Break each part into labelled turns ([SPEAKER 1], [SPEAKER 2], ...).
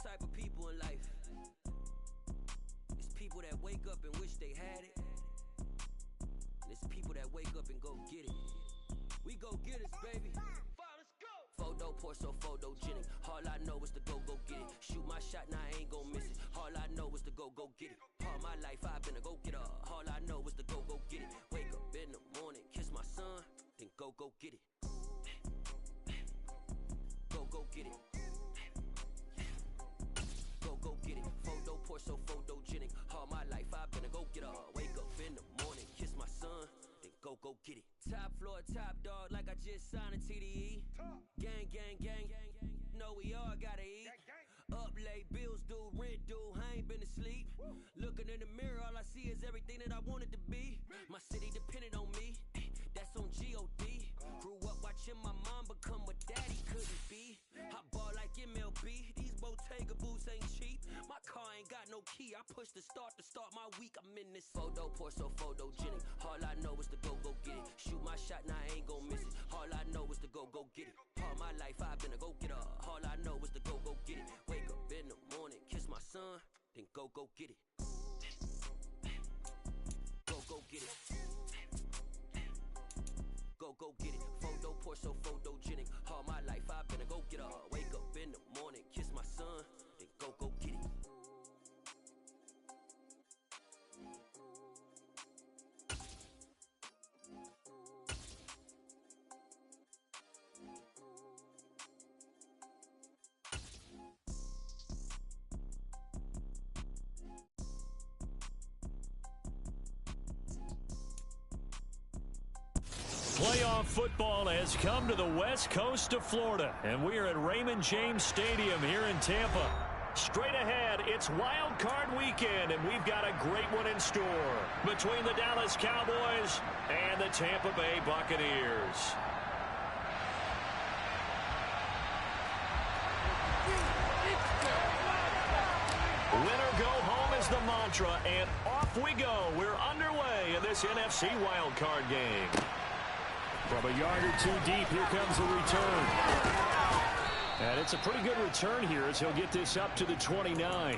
[SPEAKER 1] type of people in life. It's people that wake up and wish they had it. And it's people that wake up and go get it. We go get it, baby. Photo poor, so photogenic. All I know is to go get it. Shoot my shot, now I ain't gon' miss it. All I know is to go get it. All my life I've been a go-getter. All I know is to go get it. Wake up in the morning, kiss my son, then go get it. Go get it. Go get it. Photo poor, so photogenic. All my life I've been a go-getter. Wake up in the morning, kiss my son, then go get it. Top floor, top dog, like I just signed a TDE. Gang, gang, gang, know we all gotta eat. Up late, bills due, rent due, I ain't been asleep. Looking in the mirror, all I see is everything that I wanted to be. My city depended on me, that's on G.O.D. Grew up watching my mom become what daddy couldn't be. I ball like MLB, these Bottega boots ain't cheap. My car ain't got no key, I push the start to start my week. I'm in this photo poor, so photogenic. All I know is to go get it. Shoot my shot, now I ain't gon' miss it. All I know is to go get it. All my life I've been a go-getter. All I know is to go get it. Wake up in the morning, kiss my son, then go get it. Go get it. Go get it. Photo poor, so photogenic. All my life I've been a go-getter. Wake up in the morning, kiss my son, then go get it.
[SPEAKER 2] Playoff football has come to the west coast of Florida, and we are at Raymond James Stadium here in Tampa. Straight ahead, it's Wild Card Weekend, and we've got a great one in store between the Dallas Cowboys and the Tampa Bay Buccaneers. Win or go home is the mantra, and off we go. We're underway in this NFC Wild Card game. From a yard or two deep, here comes the return. And it's a pretty good return here as he'll get this up to the 29.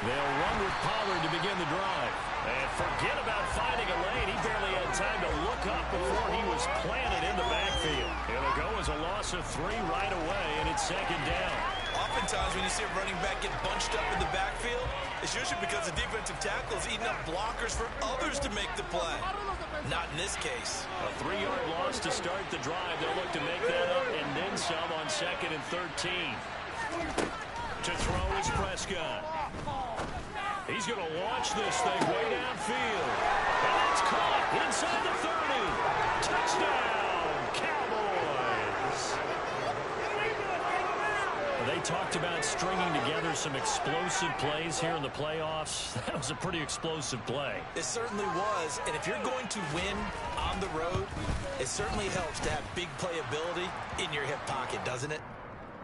[SPEAKER 2] They'll run with Pollard to begin the drive. And forget about finding a lane. He barely had time to look up before he was planted in the backfield. It'll go as a loss of 3 right away, and it's second down.
[SPEAKER 3] Oftentimes when you see a running back get bunched up in the backfield, it's usually because the defensive tackle is eating up blockers for others to make the play. Not in this case.
[SPEAKER 2] A 3-yard loss to start the drive. They'll look to make that up and then some on 2nd and 13. To throw is Prescott. He's going to launch this thing way downfield. And it's caught inside the 30. Touchdown, Cowboys. They talked about stringing together some explosive plays here in the playoffs. That was a pretty explosive play.
[SPEAKER 3] It certainly was. And if you're going to win on the road, it certainly helps to have big playability in your hip pocket, doesn't it?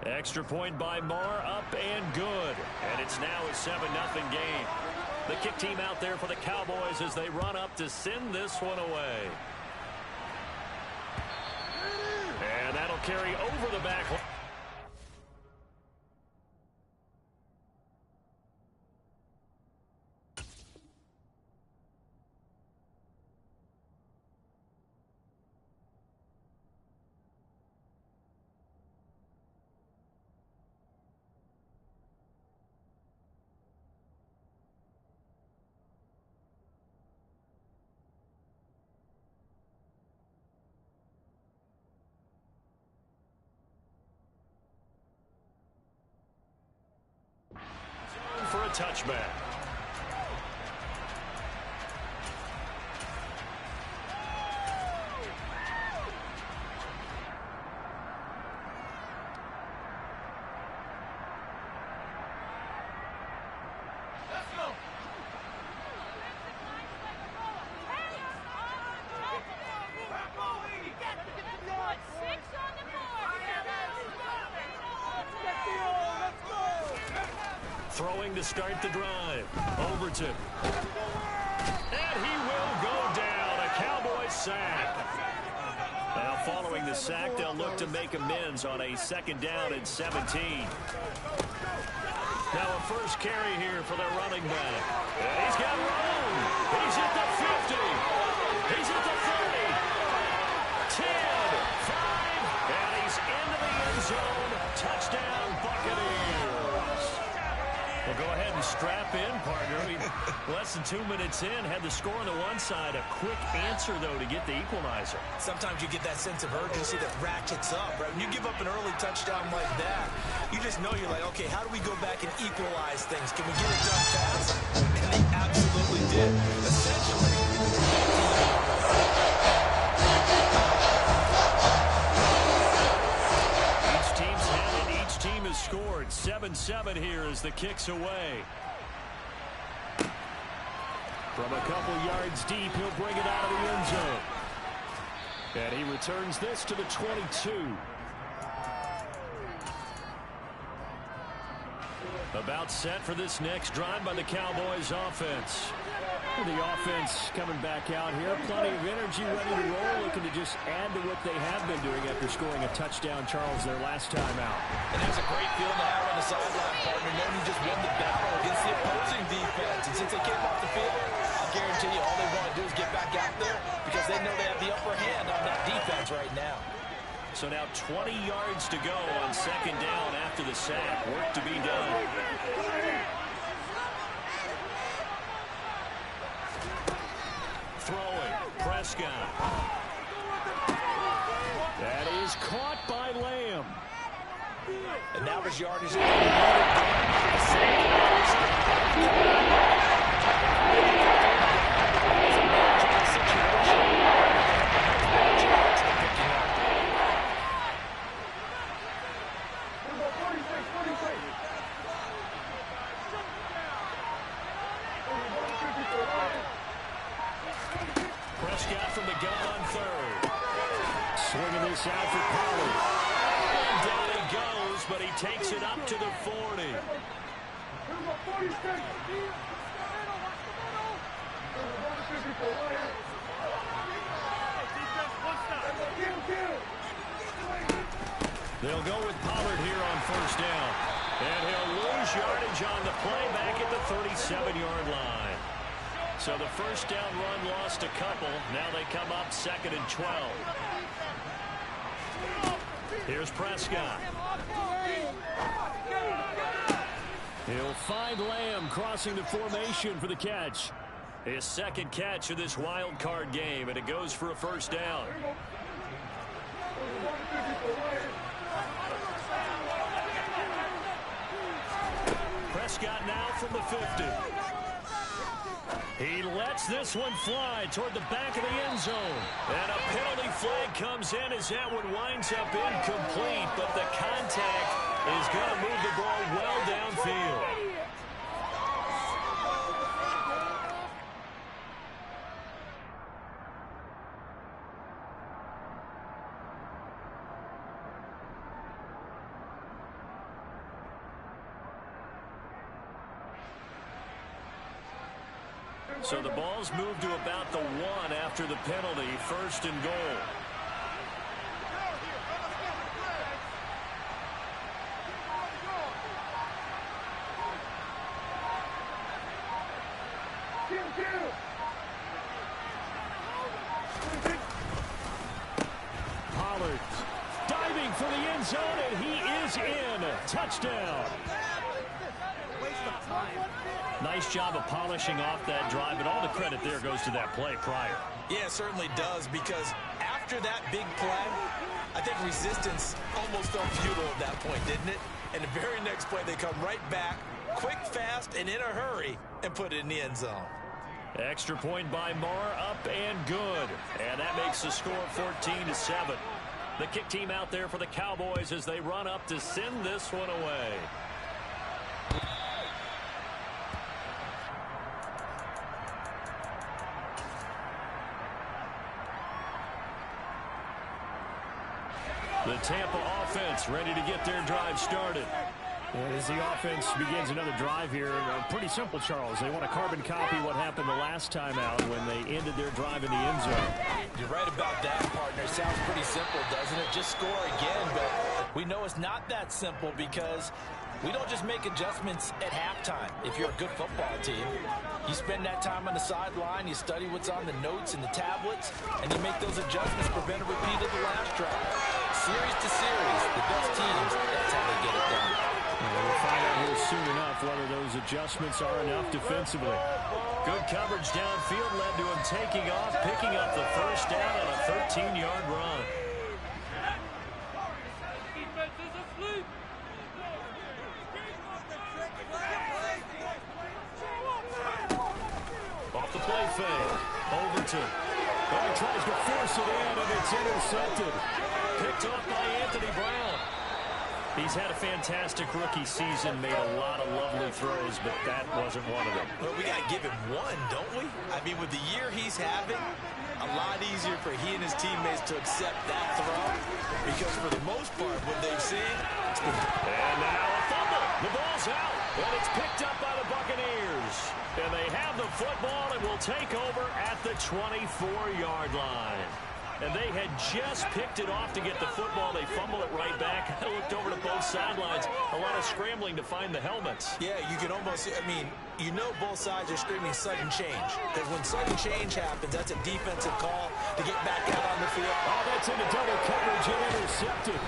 [SPEAKER 2] Extra point by Marr, up and good. And it's now a 7-0 game. The kick team out there for the Cowboys as they run up to send this one away. And that'll carry over the back. For a touchback. Throwing to start the drive. Overton. And he will go down. A Cowboys sack. Now following the sack, they'll look to make amends on a 2nd down and 17. Now a first carry here for their running back. And he's got room. He's at the 50. He's at the 30. 10, 5, and he's into the end zone. Touchdown, Buccaneers. Well, go ahead and strap in, partner. Less than 2 minutes in, had the score on the one side. A quick answer, though, to get the equalizer.
[SPEAKER 3] Sometimes you get that sense of urgency that ratchets up, right? When you give up an early touchdown like that, you just know you're like, okay, how do we go back and equalize things? Can we get it done fast? And they absolutely did. Essentially,
[SPEAKER 2] each team's had it. Each team has scored. 7-7 here as the kick's away. From a couple yards deep, he'll bring it out of the end zone. And he returns this to the 22. About set for this next drive by the Cowboys offense. The offense coming back out here. Plenty of energy, ready to roll, looking to just add to what they have been doing after scoring a touchdown, Charles, their last time out.
[SPEAKER 3] And that's a great feeling to have on the sideline, partner, knowing you just won the battle against the opposing defense. And since they came off the field, I'll guarantee you all they want to do is get back out there because they know they have the upper hand on that defense right now.
[SPEAKER 2] So now 20 yards to go on 2nd down after the sack. Work to be done. Throwing. Prescott. That is caught by Lamb.
[SPEAKER 3] And now his yardage is
[SPEAKER 2] Prescott from the gun on 3rd. Swinging this out for Pollard. And down he goes, but he takes it up to the 40. They'll go with Pollard here on 1st down. And he'll lose yardage on the play back at the 37-yard line. So the 1st down run lost a couple. Now they come up 2nd and 12. Here's Prescott. He'll find Lamb crossing the formation for the catch. His 2nd catch of this wild card game, and it goes for a 1st down. Prescott now from the 50. He lets this one fly toward the back of the end zone. And a penalty flag comes in as that one winds up incomplete, but the contact is going to move the ball well downfield. So the ball's moved to about the 1 after the penalty, 1st and goal. Pollard diving for the end zone, and he is in. Touchdown. Nice job of polishing off that drive, but all the credit there goes to that play prior.
[SPEAKER 3] Yeah, it certainly does, because after that big play, I think resistance almost felt futile at that point, didn't it? And the very next play, they come right back, quick, fast, and in a hurry, and put it in the end zone.
[SPEAKER 2] Extra point by Moore, up and good. And that makes the score 14-7. The kick team out there for the Cowboys as they run up to send this one away. The Tampa offense ready to get their drive started. And as the offense begins another drive here, pretty simple, Charles. They want to carbon copy what happened the last time out when they ended their drive in the end zone.
[SPEAKER 3] You're right about that, partner. Sounds pretty simple, doesn't it? Just score again, but we know it's not that simple because we don't just make adjustments at halftime. If you're a good football team, you spend that time on the sideline, you study what's on the notes and the tablets, and you make those adjustments, prevent a repeat of the last drive. Series to series, the best teams, that's how they get it done.
[SPEAKER 2] We'll find out here soon enough whether those adjustments are enough defensively. Good coverage downfield led to him taking off, picking up the first down on a 13-yard run. Off the play fake. Overton. Oh, he tries to force it in, and it's intercepted. Picked off by Anthony Brown. He's had a fantastic rookie season, made a lot of lovely throws, but that wasn't one of them.
[SPEAKER 3] Well, we got to give him one, don't we? I mean, with the year he's having, a lot easier for he and his teammates to accept that throw because for the most part, what they've seen, it's been...
[SPEAKER 2] And now a fumble. The ball's out, and it's picked up by the Buccaneers. And they have the football and will take over at the 24-yard line. And they had just picked it off to get the football. They fumble it right back. I looked over to both sidelines. A lot of scrambling to find the helmets.
[SPEAKER 3] Yeah, you can almost, I mean, you know both sides are screaming sudden change. Because when sudden change happens, that's a defensive call to get back out on the field.
[SPEAKER 2] Oh, that's into double coverage and intercepted.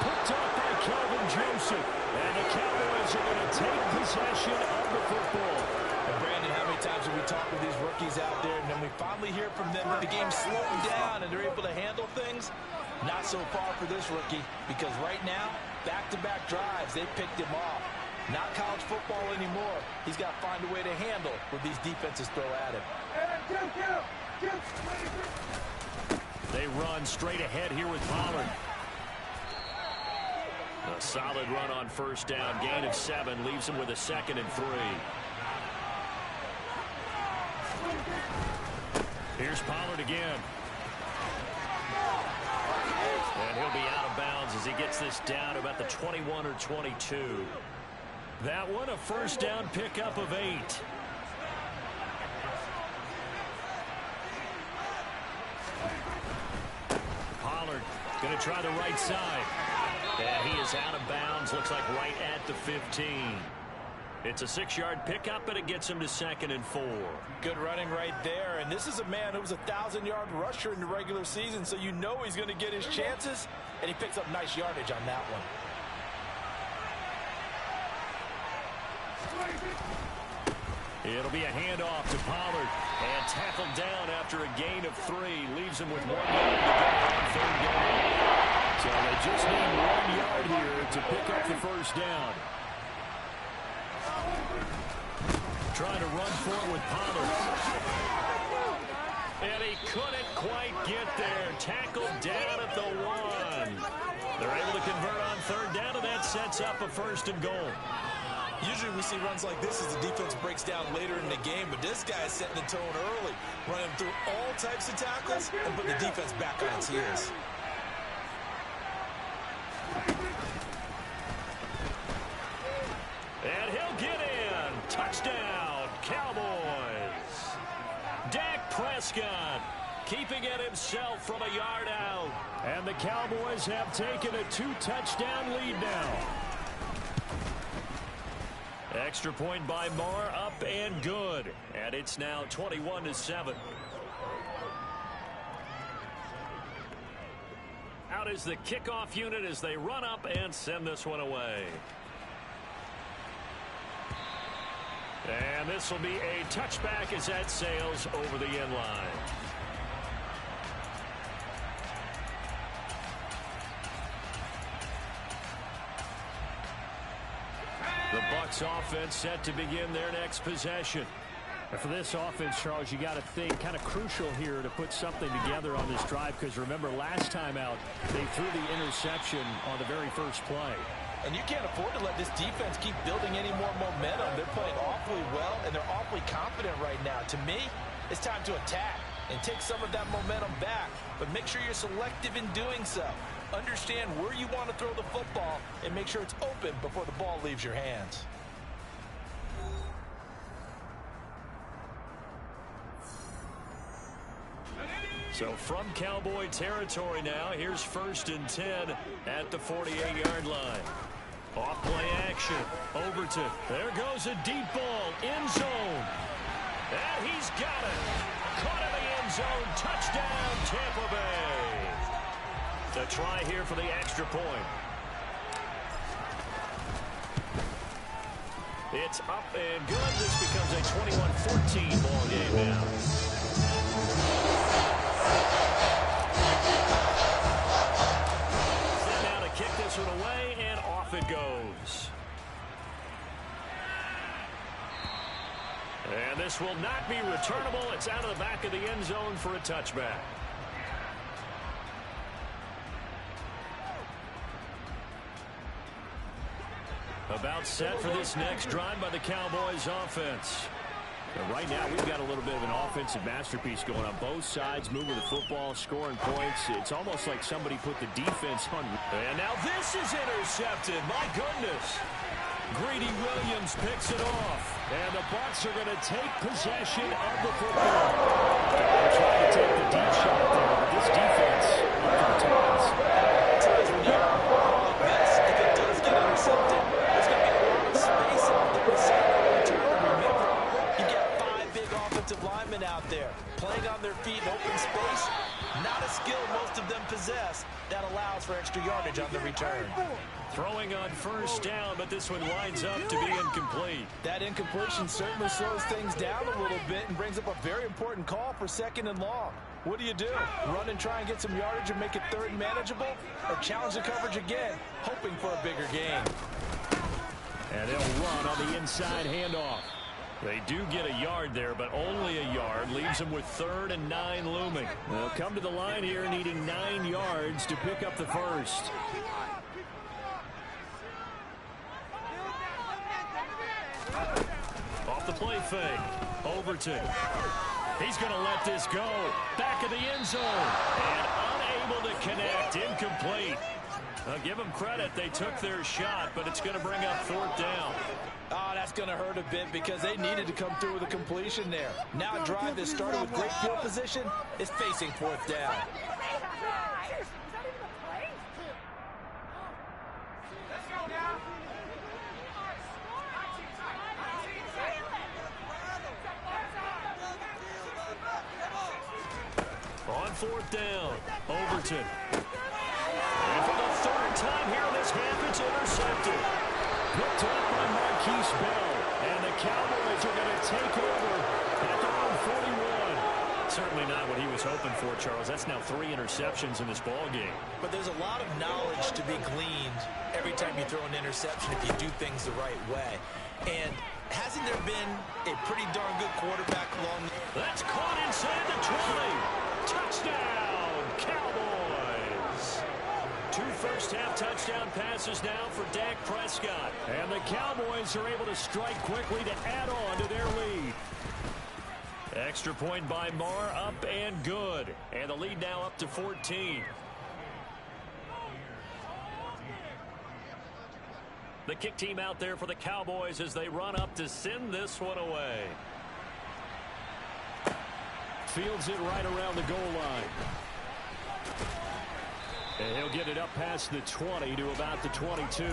[SPEAKER 2] Picked off by Calvin Joseph. And the Cowboys are going to take possession of the football.
[SPEAKER 3] And Brandon, how many times have we talked with these rookies out there, and then we finally hear from them that the game's slowing down and they're able to handle things? Not so far for this rookie, because right now, back-to-back drives, they picked him off. Not college football anymore. He's got to find a way to handle what these defenses throw at him.
[SPEAKER 2] They run straight ahead here with Pollard. A solid run on first down. Gain of 7 leaves him with a 2nd and 3. Here's Pollard again. And he'll be out of bounds as he gets this down about the 21 or 22. That one a first down pickup of 8. Pollard going to try the right side. And he is out of bounds. Looks like right at the 15. It's a 6-yard pickup, and it gets him to 2nd and 4.
[SPEAKER 3] Good running right there. And this is a man who was a 1,000-yard rusher in the regular season, so you know he's going to get his chances. And he picks up nice yardage on that one.
[SPEAKER 2] It'll be a handoff to Pollard. And tackled down after a gain of 3. Leaves him with 1 yard to go on 3rd down. So they just need 1 yard here to pick up the first down. Trying to run for it with Pollard. And he couldn't quite get there. Tackled down at the 1. They're able to convert on 3rd down, and that sets up a 1st and goal.
[SPEAKER 3] Usually we see runs like this as the defense breaks down later in the game, but this guy is setting the tone early, running through all types of tackles and putting the defense back on its heels.
[SPEAKER 2] And he'll get in. Touchdown, Cowboys. Dak Prescott keeping it himself from a yard out. And the Cowboys have taken a 2-touchdown lead now. Extra point by Moore, up and good. And it's now 21-7. Out is the kickoff unit as they run up and send this one away. And this will be a touchback as that sails over the end line. The Bucs offense set to begin their next possession. And for this offense, Charles, you got to think kind of crucial here to put something together on this drive, because remember last time out they threw the interception on the very first play.
[SPEAKER 3] And you can't afford to let this defense keep building any more momentum. They're playing awfully well, and they're awfully confident right now. To me, it's time to attack and take some of that momentum back, but make sure you're selective in doing so. Understand where you want to throw the football and make sure it's open before the ball leaves your hands.
[SPEAKER 2] So from Cowboy territory now, here's 1st and 10 at the 48-yard line. Off play action. Overton. There goes a deep ball. End zone. And he's got it. Caught in the end zone. Touchdown, Tampa Bay. The try here for the extra point. It's up and good. This becomes a 21-14 ball game now. Kick this one away, and off it goes. And this will not be returnable. It's out of the back of the end zone for a touchback. About set for this next drive by the Cowboys offense. And right now, we've got a little bit of an offensive masterpiece going on both sides, moving the football, scoring points. It's almost like somebody put the defense on. And now this is intercepted. My goodness. Greedy Williams picks it off. And the Bucs are going to take possession of the football. They're trying to take the deep shot there, but this defense up to the tails.
[SPEAKER 3] When you have a ball like this, if it does get intercepted, there's going to be a lot of space on the receiver return. Remember, you get 5 big offensive linemen out there playing on their feet in open space. Not a skill most of them possess that allows for extra yardage on the return.
[SPEAKER 2] Throwing on 1st down, but this one winds up to be incomplete.
[SPEAKER 3] That incompletion certainly slows things down a little bit and brings up a very important call for 2nd and long. What do? Run and try and get some yardage and make it 3rd and manageable? Or challenge the coverage again, hoping for a bigger gain?
[SPEAKER 2] And they'll run on the inside handoff. They do get a yard there, but only a yard. Leaves them with 3rd and 9 looming. They'll come to the line here needing 9 yards to pick up the first. Off the play fake. Overton. He's going to let this go. Back of the end zone. And unable to connect. Incomplete. I'll give them credit. They took their shot, but it's going to bring up 4th down.
[SPEAKER 3] Oh, that's going to hurt a bit because they needed to come through with a completion there. Now a drive that started with great field position is facing 4th down.
[SPEAKER 2] On 4th down, Overton. And for the 3rd time here in this half, it's intercepted. Picked up by Marquise Bell. And the Cowboys are going to take over at their own 41. Certainly not what he was hoping for, Charles. That's now 3 interceptions in this ball game.
[SPEAKER 3] But there's a lot of knowledge to be gleaned every time you throw an interception if you do things the right way. And hasn't there been a pretty darn good quarterback along?
[SPEAKER 2] That's caught inside the 20. Touchdown, Cowboys. 2 first-half touchdown passes now for Dak Prescott. And the Cowboys are able to strike quickly to add on to their lead. Extra point by Marr, up and good. And the lead now up to 14. The kick team out there for the Cowboys as they run up to send this one away. Fields it right around the goal line. And he'll get it up past the 20 to about the 22.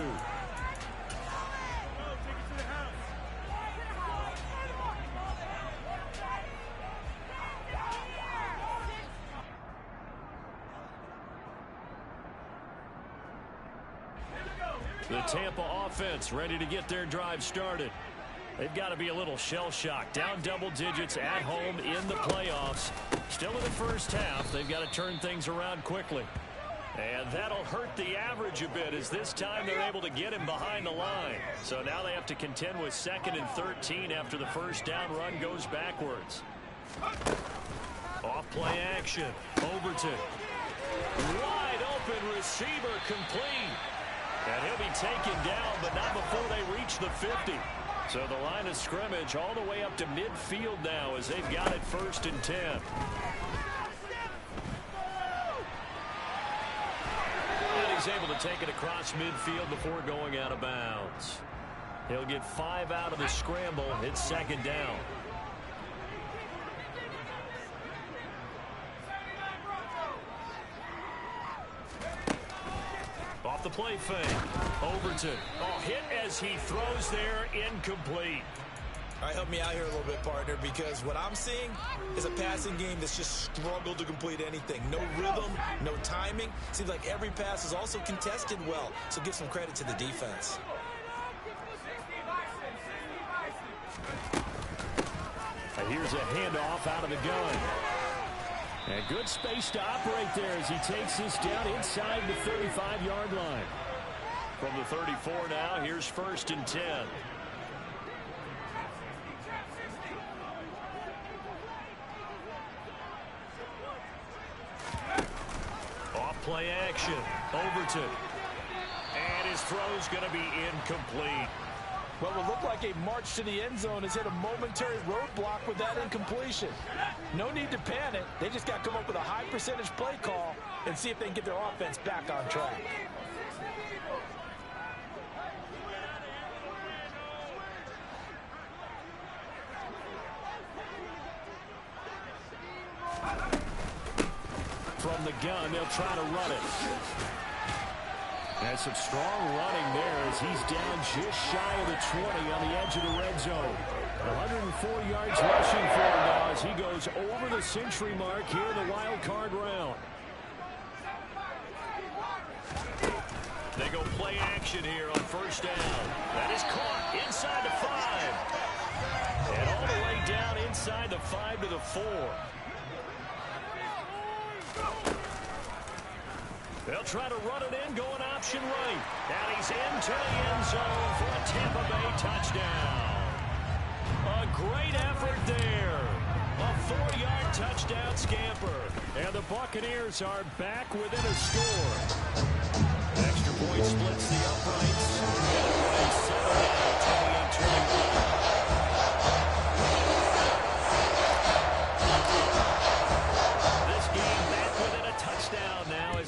[SPEAKER 2] The Tampa offense ready to get their drive started. They've got to be a little shell-shocked. Down double digits at home in the playoffs. Still in the first half. They've got to turn things around quickly. And that'll hurt the average a bit as this time they're able to get him behind the line. So now they have to contend with 2nd and 13 after the first down run goes backwards. Off play action. Overton. Wide open receiver complete. And he'll be taken down, but not before they reach the 50. So the line of scrimmage all the way up to midfield now as they've got it 1st and 10. He's able to take it across midfield before going out of bounds. He'll get 5 out of the scramble. It's second down. Off the play fake. Overton. Oh, hit as he throws there. Incomplete.
[SPEAKER 3] All right, help me out here a little bit, partner, because what I'm seeing is a passing game that's just struggled to complete anything. No rhythm, no timing. Seems like every pass is also contested well, so give some credit to the defense.
[SPEAKER 2] And here's a handoff out of the gun. And good space to operate there as he takes this down inside the 35-yard line. From the 34 now, here's 1st and 10. Off-play action. Overton. And his throw's going to be incomplete.
[SPEAKER 3] What would look like a march to the end zone has hit a momentary roadblock with that incompletion. No need to panic. They just got to come up with a high percentage play call and see if they can get their offense back on track.
[SPEAKER 2] From the gun, they'll try to run it. And some strong running there as he's down just shy of the 20 on the edge of the red zone. 104 yards rushing for him now as he goes over the century mark here in the wild card round. They go play action here on 1st down. That is caught inside the 5. And all the way down inside the 5 to the 4. They'll try to run it in, going option right. And he's into the end zone for a Tampa Bay touchdown. A great effort there. A 4-yard touchdown scamper. And the Buccaneers are back within a score. Extra point splits the uprights. And they settle down 28-21.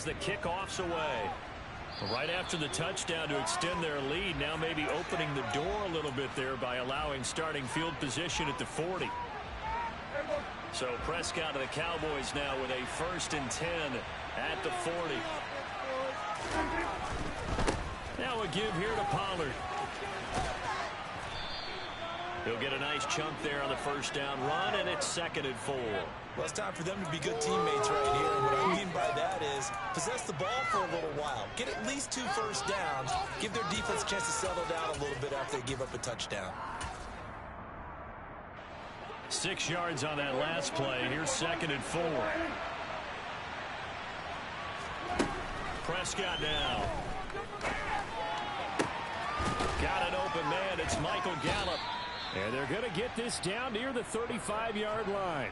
[SPEAKER 2] The kickoff's away. Right after the touchdown to extend their lead, now maybe opening the door a little bit there by allowing starting field position at the 40. So Prescott of the Cowboys now with a 1st and 10 at the 40. Now a give here to Pollard. He'll get a nice chunk there on the 1st down run, and it's 2nd and 4.
[SPEAKER 3] Well, it's time for them to be good teammates right here. And what I mean by that is possess the ball for a little while. Get at least 2 first downs. Give their defense a chance to settle down a little bit after they give up a touchdown.
[SPEAKER 2] 6 yards on that last play. Here's 2nd and 4. Prescott now. Got an open man. It's Michael Gallup. And they're going to get this down near the 35-yard line.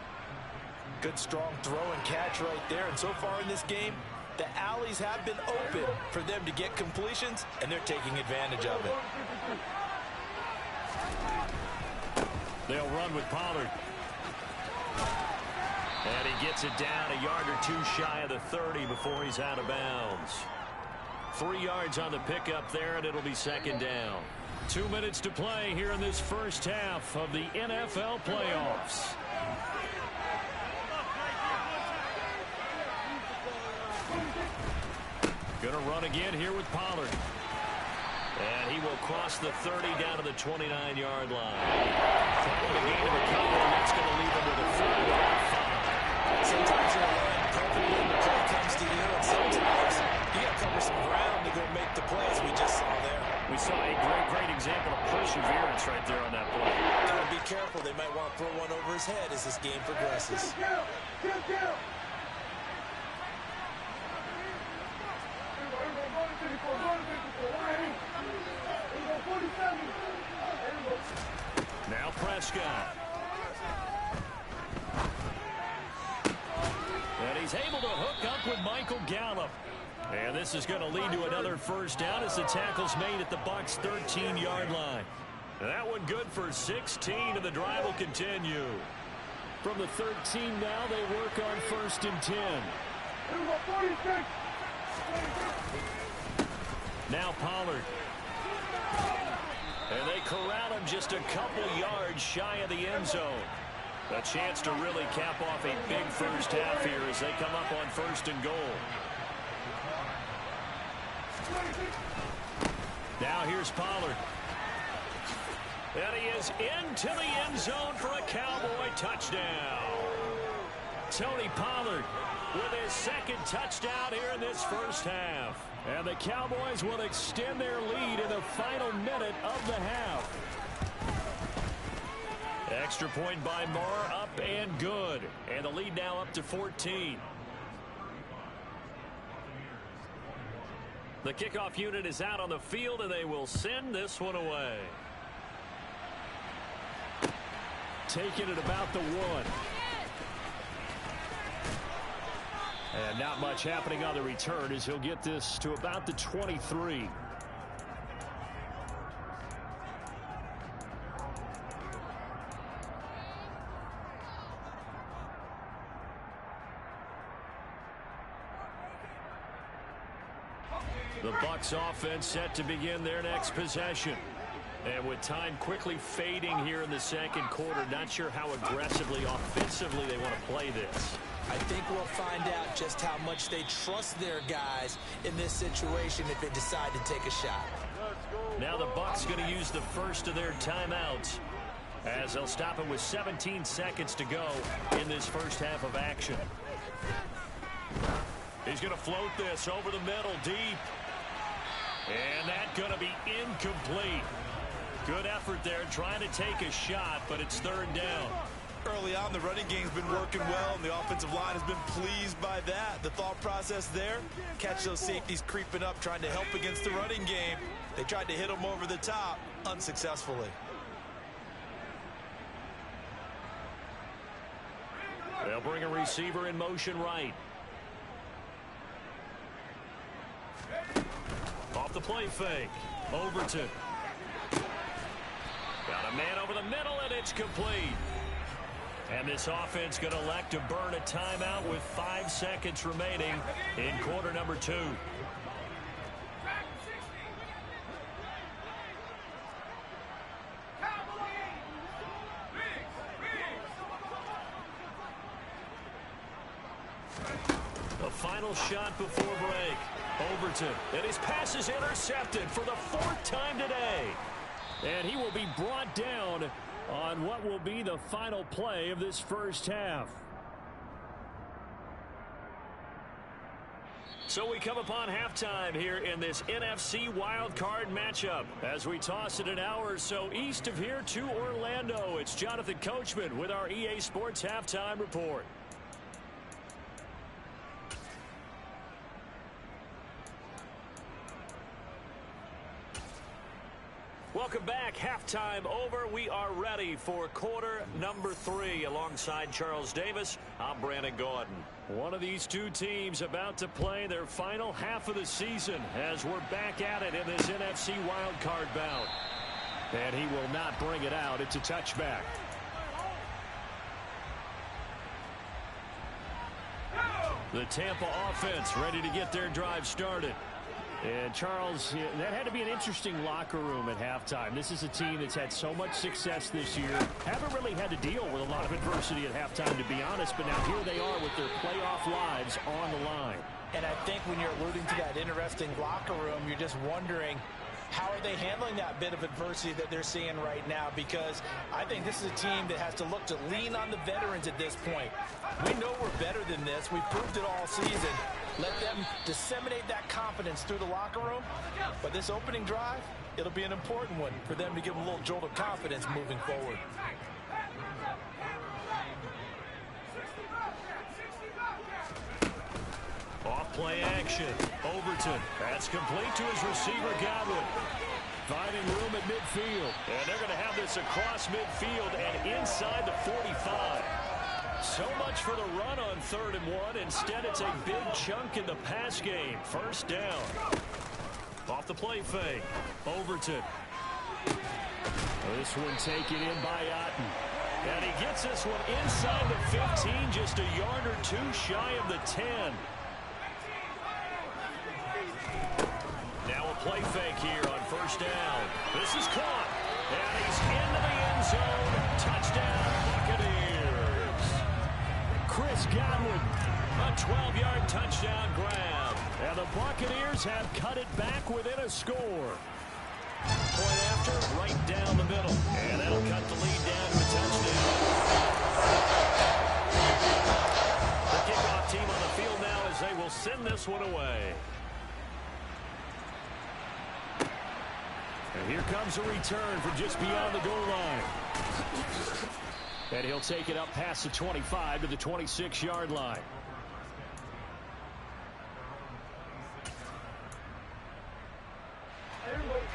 [SPEAKER 3] Good strong throw and catch right there. And so far in this game, the alleys have been open for them to get completions, and they're taking advantage of it.
[SPEAKER 2] They'll run with Pollard. And he gets it down a yard or 2 shy of the 30 before he's out of bounds. 3 yards on the pickup there, and it'll be 2nd down. 2 minutes to play here in this first half of the NFL playoffs. Going to run again here with Pollard. And he will cross the 30 down to the 29-yard line. Following a gain of a couple, and that's going to leave him with a 3rd and 5.
[SPEAKER 3] Sometimes you're line perfect when the play comes to you, and sometimes you got to cover some ground to go make the play, as we just saw there.
[SPEAKER 2] We saw a great example of perseverance right there on that play.
[SPEAKER 3] Got to be careful. They might want to throw one over his head as this game progresses.
[SPEAKER 2] Now Prescott. And he's able to hook up with Michael Gallup. And this is going to lead to another 1st down as the tackle's made at the Bucs' 13-yard line. That one good for 16, and the drive will continue. From the 13 now, they work on 1st and 10. Now Pollard. And they corral him just a couple yards shy of the end zone. A chance to really cap off a big first half here as they come up on 1st and goal. Now here's Pollard. And he is into the end zone for a Cowboy touchdown. Tony Pollard with his 2nd touchdown here in this first half. And the Cowboys will extend their lead in the final minute of the half. Extra point by Marr, up and good. And the lead now up to 14. The kickoff unit is out on the field, and they will send this one away. Taking it about the 1. And not much happening on the return as he'll get this to about the 23. The Bucs offense set to begin their next possession. And with time quickly fading here in the 2nd quarter, not sure how aggressively, offensively they want to play this.
[SPEAKER 3] I think we'll find out just how much they trust their guys in this situation if they decide to take a shot.
[SPEAKER 2] Now the Bucs going to use the first of their timeouts as they'll stop it with 17 seconds to go in this first half of action. He's going to float this over the middle deep. And that's going to be incomplete. Good effort there trying to take a shot, but it's 3rd down.
[SPEAKER 3] Early on, the running game's been working well, and the offensive line has been pleased by that. The thought process there, catch those safeties creeping up, trying to help against the running game. They tried to hit them over the top, unsuccessfully.
[SPEAKER 2] They'll bring a receiver in motion right. Off the play fake. Overton. Got a man over the middle, and it's complete. And this offense going to elect to burn a timeout with 5 seconds remaining in quarter number 2. The final shot before break. Overton, and his pass is intercepted for the 4th time today. And he will be brought down on what will be the final play of this first half. So we come upon halftime here in this NFC wildcard matchup. As we toss it an hour or so east of here to Orlando, it's Jonathan Coachman with our EA Sports Halftime Report. Welcome back. Halftime over. We are ready for quarter number 3. Alongside Charles Davis, I'm Brandon Gaudin. One of these two teams about to play their final half of the season as we're back at it in this NFC wildcard bout. And he will not bring it out. It's a touchback. The Tampa offense ready to get their drive started. And, Charles, that had to be an interesting locker room at halftime. This is a team that's had so much success this year. Haven't really had to deal with a lot of adversity at halftime, to be honest. But now here they are with their playoff lives on the line.
[SPEAKER 3] And I think when you're alluding to that interesting locker room, you're just wondering, how are they handling that bit of adversity that they're seeing right now? Because I think this is a team that has to look to lean on the veterans at this point. We know we're better than this. We've proved it all season. Let them disseminate that confidence through the locker room. But this opening drive, it'll be an important one for them to give them a little jolt of confidence moving forward.
[SPEAKER 2] Off play action. Overton. That's complete to his receiver, Godwin. Finding room at midfield. And they're going to have this across midfield and inside the 45. So much for the run on 3rd and 1. Instead, it's a big chunk in the pass game. First down. Off the play fake. Overton. This one taken in by Otten. And he gets this one inside the 15, just a yard or two shy of the 10. play fake here on first down. This is caught. And he's into the end zone. Touchdown, Buccaneers. Chris Godwin, a 12-yard touchdown grab. And the Buccaneers have cut it back within a score. Point after, right down the middle. And that'll cut the lead down to a touchdown. The kickoff team on the field now as they will send this one away. And here comes a return from just beyond the goal line. And he'll take it up past the 25 to the 26-yard line.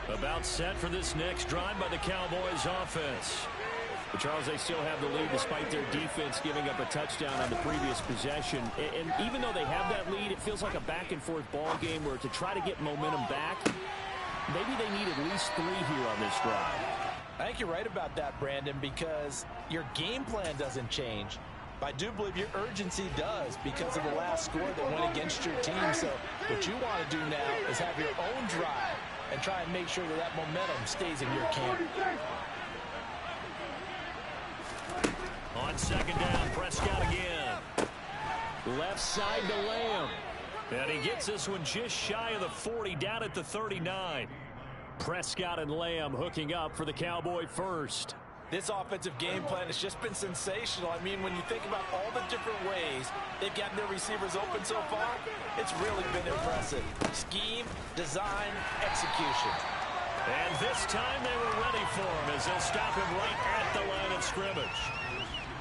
[SPEAKER 2] About set for this next drive by the Cowboys offense. But Charles, they still have the lead despite their defense giving up a touchdown on the previous possession. And even though they have that lead, it feels like a back-and-forth ball game where to try to get momentum back, maybe they need at least 3 here on this drive.
[SPEAKER 3] I think you're right about that, Brandon, because your game plan doesn't change. I do believe your urgency does because of the last score that went against your team. So what you want to do now is have your own drive and try and make sure that that momentum stays in your camp.
[SPEAKER 2] On second down, Prescott again. Left side to Lamb. And he gets this one just shy of the 40, down at the 39. Prescott and Lamb hooking up for the Cowboy first.
[SPEAKER 3] This offensive game plan has just been sensational. I mean, when you think about all the different ways they've gotten their receivers open so far, it's really been impressive. Scheme, design, execution.
[SPEAKER 2] And this time they were ready for him as they'll stop him right at the line of scrimmage.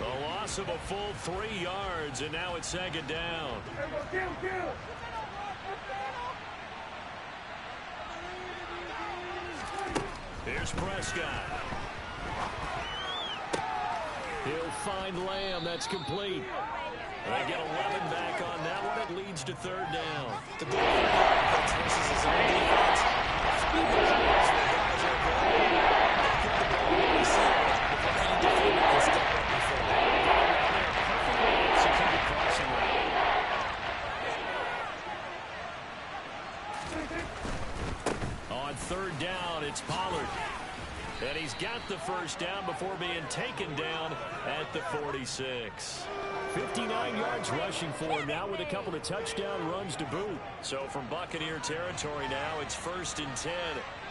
[SPEAKER 2] A loss of a full 3 yards, and now it's second down. Here's Prescott. He'll find Lamb. That's complete. They get 11 back on that one. It leads to third down.
[SPEAKER 3] The goal for the offense versus his own defense. Speed the guys where guys are available. Put the ball in the receiver before any defender can step up before that.
[SPEAKER 2] Perfectly executed crossing route. On third down, it's Pollard. And he's got the first down before being taken down at the 46. 59 yards rushing for him now with a couple of touchdown runs to boot. So from Buccaneer territory now, it's 1st and 10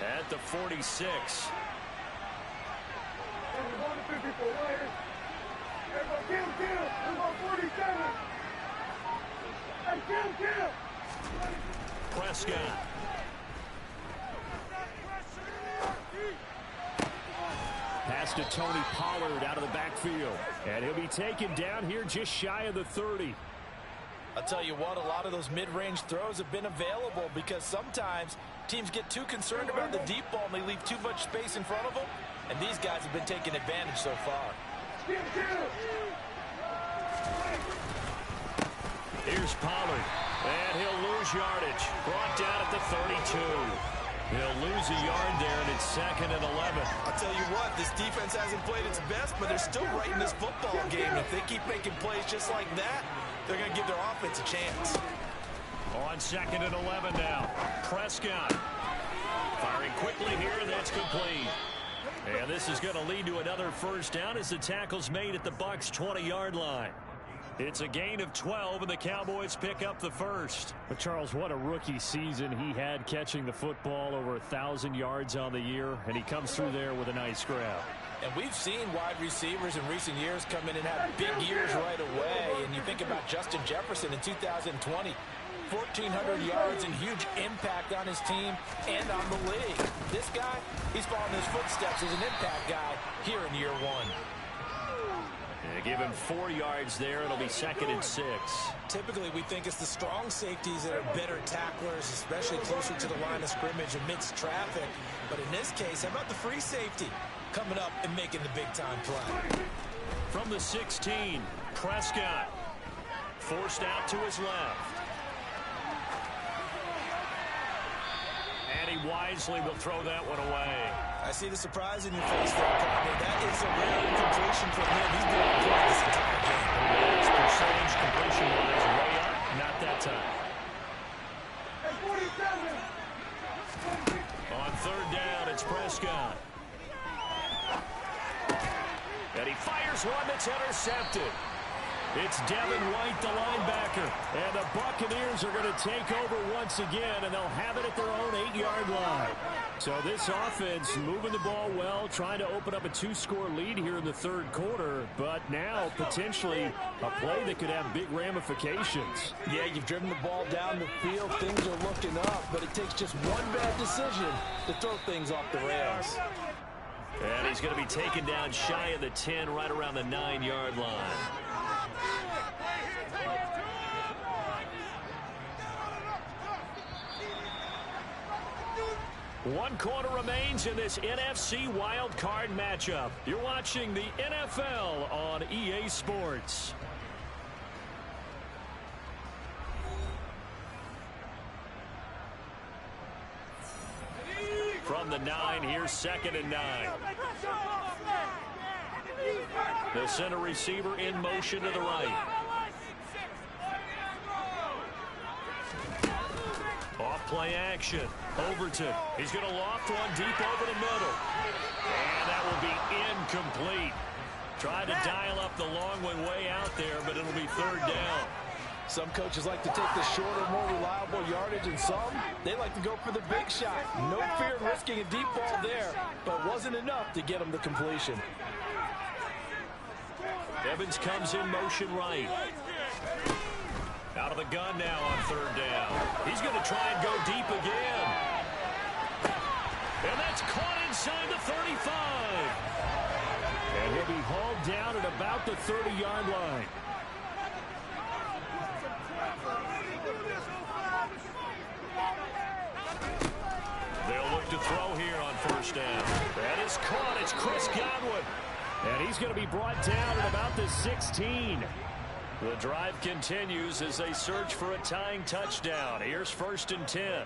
[SPEAKER 2] at the 46. Prescott. Pass to Tony Pollard out of the backfield. And he'll be taken down here just shy of the 30.
[SPEAKER 3] I'll tell you what, a lot of those mid-range throws have been available because sometimes teams get too concerned about the deep ball and they leave too much space in front of them. And these guys have been taking advantage so far.
[SPEAKER 2] Here's Pollard. And he'll lose yardage. Brought down at the 32. He'll lose a yard there, and it's 2nd and 11.
[SPEAKER 3] I'll tell you what, this defense hasn't played its best, but they're still right in this football game. If they keep making plays just like that, they're going to give their offense a chance.
[SPEAKER 2] On 2nd and 11 now. Prescott firing quickly here, and that's complete. And this is going to lead to another first down as the tackle's made at the Bucs' 20-yard line. It's a gain of 12, and the Cowboys pick up the first. But, Charles, what a rookie season he had catching the football, over 1,000 yards on the year, and he comes through there with a nice grab.
[SPEAKER 3] And we've seen wide receivers in recent years come in and have big years right away. And you think about Justin Jefferson in 2020. 1,400 yards and huge impact on his team and on the league. This guy, he's following his footsteps as an impact guy here in year 1.
[SPEAKER 2] They give him 4 yards there. It'll be 2nd and 6.
[SPEAKER 3] Typically, we think it's the strong safeties that are better tacklers, especially closer to the line of scrimmage amidst traffic. But in this case, how about the free safety coming up and making the big-time play?
[SPEAKER 2] From the 16, Prescott forced out to his left. And he wisely will throw that one away.
[SPEAKER 3] I see the surprise in your face there, partner. That is a rare incompletion from him. He's been on point this entire game.
[SPEAKER 2] His percentage completion-wise way up, not that time. it's intercepted. It's Devin White, the linebacker. And the Buccaneers are going to take over once again, and they'll have it at their own 8-yard line. So this offense moving the ball well, trying to open up a 2-score lead here in the third quarter, but now potentially a play that could have big ramifications.
[SPEAKER 3] Yeah, you've driven the ball down the field. Things are looking up, but it takes just one bad decision to throw things off the rails.
[SPEAKER 2] And he's going to be taken down shy of the 10, right around the 9-yard line. One quarter remains in this NFC wildcard matchup. You're watching the NFL on EA Sports. From the 9, here's 2nd and 9. The center receiver in motion to the right. Off-play action. Overton. He's going to loft one deep over the middle. And that will be incomplete. Tried to dial up the long way out there, but it'll be 3rd down.
[SPEAKER 3] Some coaches like to take the shorter, more reliable yardage, and some, they like to go for the big shot. No fear of risking a deep ball there, but wasn't enough to get him the completion.
[SPEAKER 2] Evans comes in motion right. Out of the gun now on 3rd down. He's going to try and go deep again. And that's caught inside the 35. And he'll be hauled down at about the 30-yard line. They'll look to throw here on 1st down. That is caught. It's Chris Godwin. And he's going to be brought down at about the 16. The drive continues as they search for a tying touchdown. Here's 1st and 10.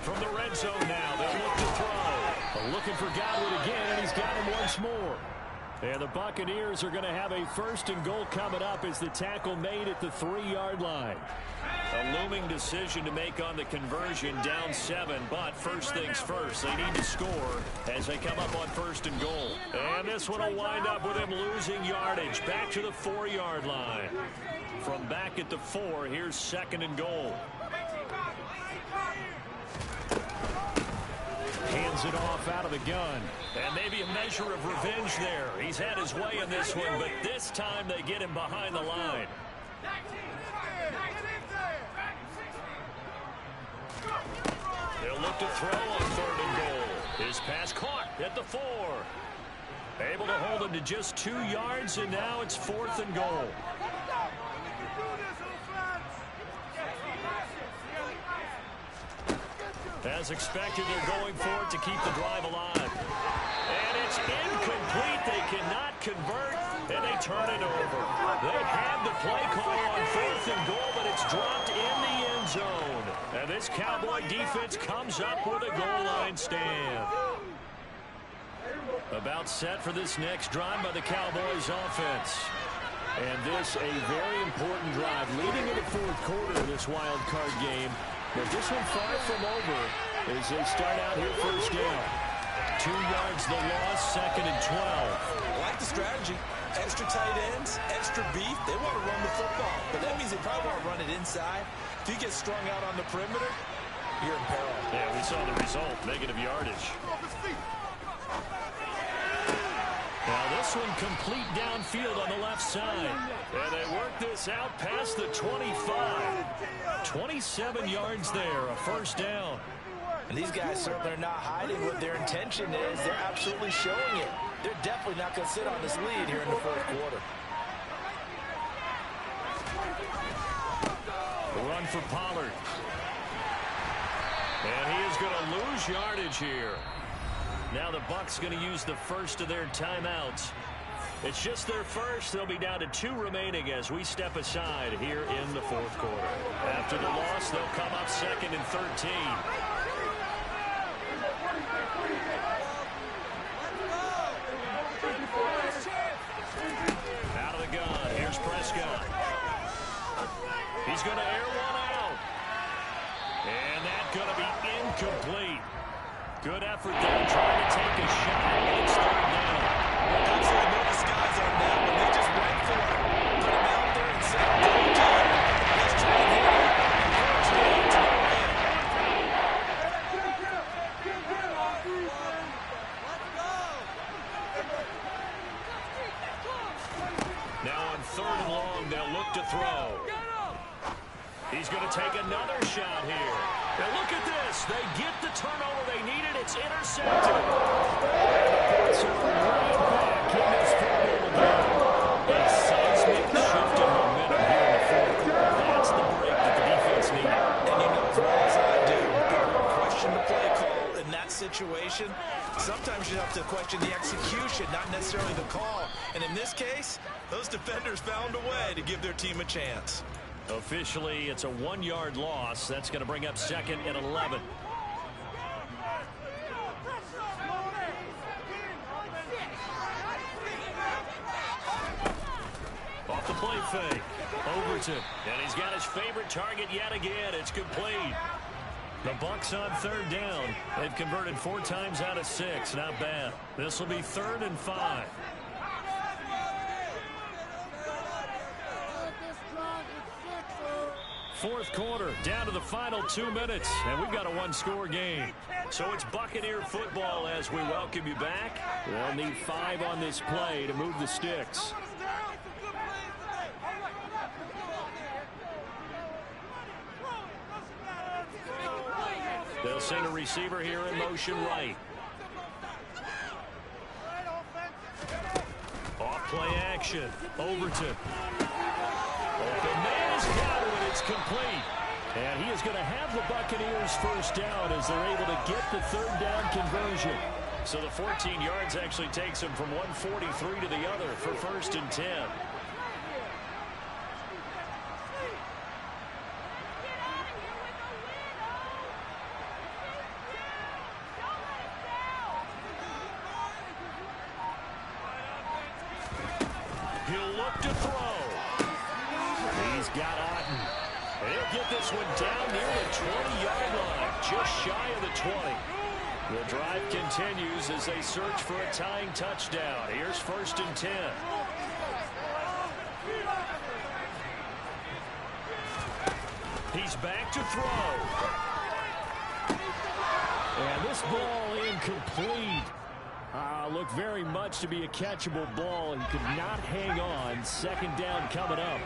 [SPEAKER 2] From the red zone now, they'll look to throw. Looking for Godwin again, and he's got him once more. And the Buccaneers are going to have a 1st and goal coming up as the tackle made at the 3-yard line. A looming decision to make on the conversion, down 7, but first things first, they need to score as they come up on 1st and goal. And this one will wind up with him losing yardage back to the 4-yard line. From back at the 4, here's 2nd and goal. Hands it off out of the gun. And maybe a measure of revenge there. He's had his way in this one, but this time they get him behind the line. They'll look to throw on 3rd and goal. His pass caught at the 4. Able to hold him to just 2 yards, and now it's 4th and goal. As expected, they're going for it to keep the drive alive. And it's incomplete. They cannot convert, and they turn it over. They had the play call on 4th and goal, but it's dropped in the end zone. And this Cowboy defense comes up with a goal line stand. About set for this next drive by the Cowboys offense. And this a very important drive leading into 4th quarter of this wild card game. But this one far from over as they start out here 1st down. 2 yards the loss, 2nd and 12.
[SPEAKER 3] I like the strategy. Extra tight ends, extra beef. They want to run the football, but that means they probably want to run it inside. If you get strung out on the perimeter, you're in peril.
[SPEAKER 2] Yeah, we saw the result, negative yardage. Now this one complete downfield on the left side. And they work this out past the 25. 27 yards there, a 1st down.
[SPEAKER 3] And these guys certainly are not hiding what their intention is. They're absolutely showing it. They're definitely not going to sit on this lead here in the 4th quarter.
[SPEAKER 2] Run for Pollard. And he is going to lose yardage here. Now the Bucs going to use the first of their timeouts. It's just their first. They'll be down to 2 remaining as we step aside here in the 4th quarter. After the loss, they'll come up 2nd and 13. Out of the gun. Here's Prescott. He's going to air one out. And that's going to be incomplete. Good effort there, trying to take a shot. It's third down.
[SPEAKER 3] Absolutely no disguise on that one. They just went for it. Put him out there and said, go team. Let's try and hit it. First down to no win.
[SPEAKER 2] Now on third and long, they'll look to throw. He's going to take another shot here. Now look at this. They get the turnover they needed. It's intercepted. So right back in this football game. A seismic shift in momentum here in the fourth quarter. That's the break that the defense needed.
[SPEAKER 3] And you know as well as I do, if you question the play call in that situation, sometimes you have to question the execution, not necessarily the call. And in this case, those defenders found a way to give their team a chance.
[SPEAKER 2] Officially, it's a 1-yard loss. That's going to bring up second and 11. Off the play fake. Overton. And he's got his favorite target yet again. It's complete. The Bucs on third down. They've converted 4 times out of 6. Not bad. This will be 3rd and 5. Fourth quarter, down to the final 2 minutes, and we've got a 1-score game. So it's Buccaneer football as we welcome you back. They'll need 5 on this play to move the sticks. They'll send a receiver here in motion right. Off play action. Overton. The man is down and it's complete. And he is going to have the Buccaneers first down as they're able to get the third down conversion. So the 14 yards actually takes him from 143 to the other for 1st and 10. He'll look to throw. He's got Otten. And he'll get this one down near the 20-yard line, just shy of the 20. The drive continues as they search for a tying touchdown. Here's 1st and 10. He's back to throw. And this ball incomplete. Looked very much to be a catchable ball and could not hang on. 2nd down coming up.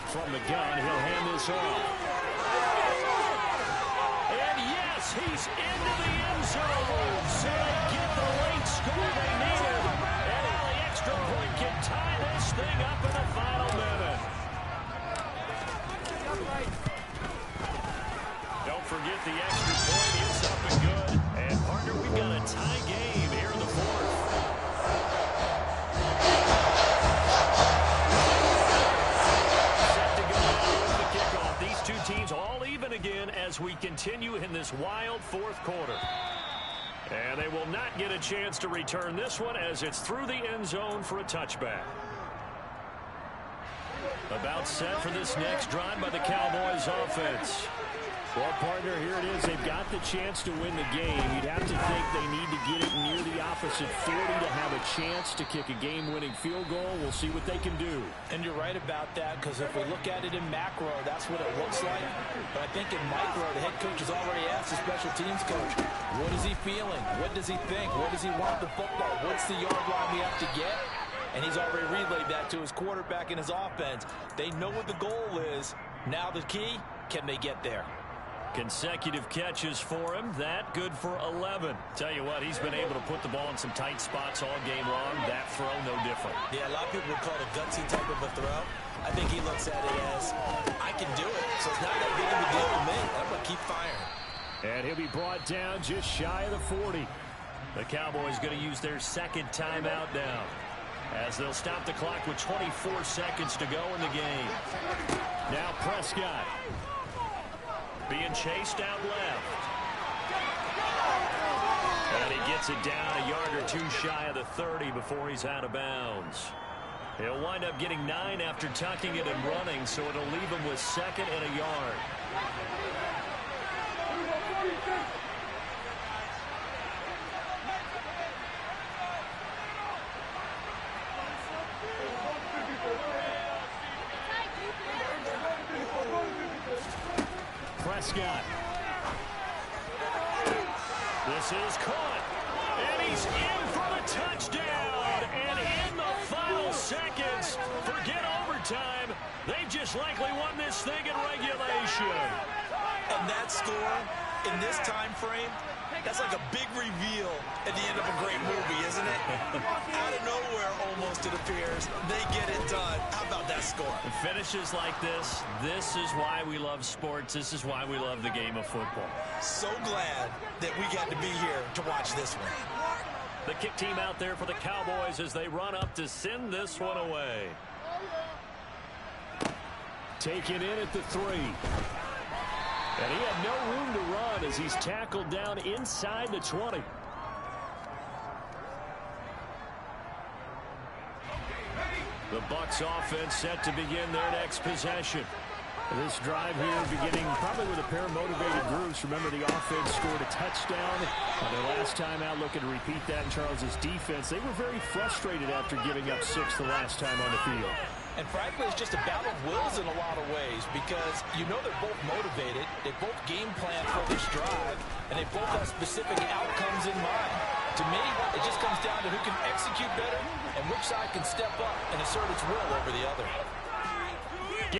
[SPEAKER 2] From the gun, he'll hand this off. And yes, he's into the end zone. So they get the late score they needed. And now the extra point can tie this thing up in the final minute. Don't forget the extra point is up and good. And partner, we've got a tie game here in the 4th. These two teams all even again as we continue in this wild 4th quarter. And they will not get a chance to return this one as it's through the end zone for a touchback. About set for this next drive by the Cowboys offense. Well, partner, here it is. They've got the chance to win the game. You'd have to think they need to get it near the opposite 40 to have a chance to kick a game-winning field goal. We'll see what they can do.
[SPEAKER 3] And you're right about that, because if we look at it in macro, that's what it looks like. But I think in micro, the head coach has already asked the special teams coach, what is he feeling? What does he think? What does he want the football? What's the yard line we have to get? And he's already relayed that to his quarterback and his offense. They know what the goal is. Now the key, can they get there?
[SPEAKER 2] Consecutive catches for him. That good for 11. Tell you what, he's been able to put the ball in some tight spots all game long. That throw, no different.
[SPEAKER 3] Yeah, a lot of people would call it a gutsy type of a throw. I think he looks at it as, I can do it. So it's not that big of a deal to me. I'm going to keep firing.
[SPEAKER 2] And he'll be brought down just shy of the 40. The Cowboys going to use their 2nd timeout now, as they'll stop the clock with 24 seconds to go in the game. Now Prescott being chased out left. And he gets it down a yard or two shy of the 30 before he's out of bounds. He'll wind up getting 9 after tucking it and running, so it'll leave him with 2nd and a yard. Prescott. This is caught. And he's in for the touchdown. And in the final seconds, forget overtime. They just likely won this thing in regulation.
[SPEAKER 3] And that score in this time frame, that's like a big reveal at the end of a great movie, isn't it? Out of nowhere, almost, it appears. They get it done. How about that score?
[SPEAKER 2] Finishes like this is why we love sports. This is why we love the game of football.
[SPEAKER 3] So glad that we got to be here to watch this one.
[SPEAKER 2] The kick team out there for the Cowboys as they run up to send this one away. Taken in at the 3. And he had no room to run as he's tackled down inside the 20. The Bucs offense set to begin their next possession. This drive here beginning probably with a pair of motivated groups. Remember, the offense scored a touchdown their last time out, looking to repeat that in Charles's defense. They were very frustrated after giving up 6 the last time on the field.
[SPEAKER 3] And frankly, it's just a battle of wills in a lot of ways because you know they're both motivated, they both game plan for this drive, and they both have specific outcomes in mind. To me, it just comes down to who can execute better and which side can step up and assert its will over the other.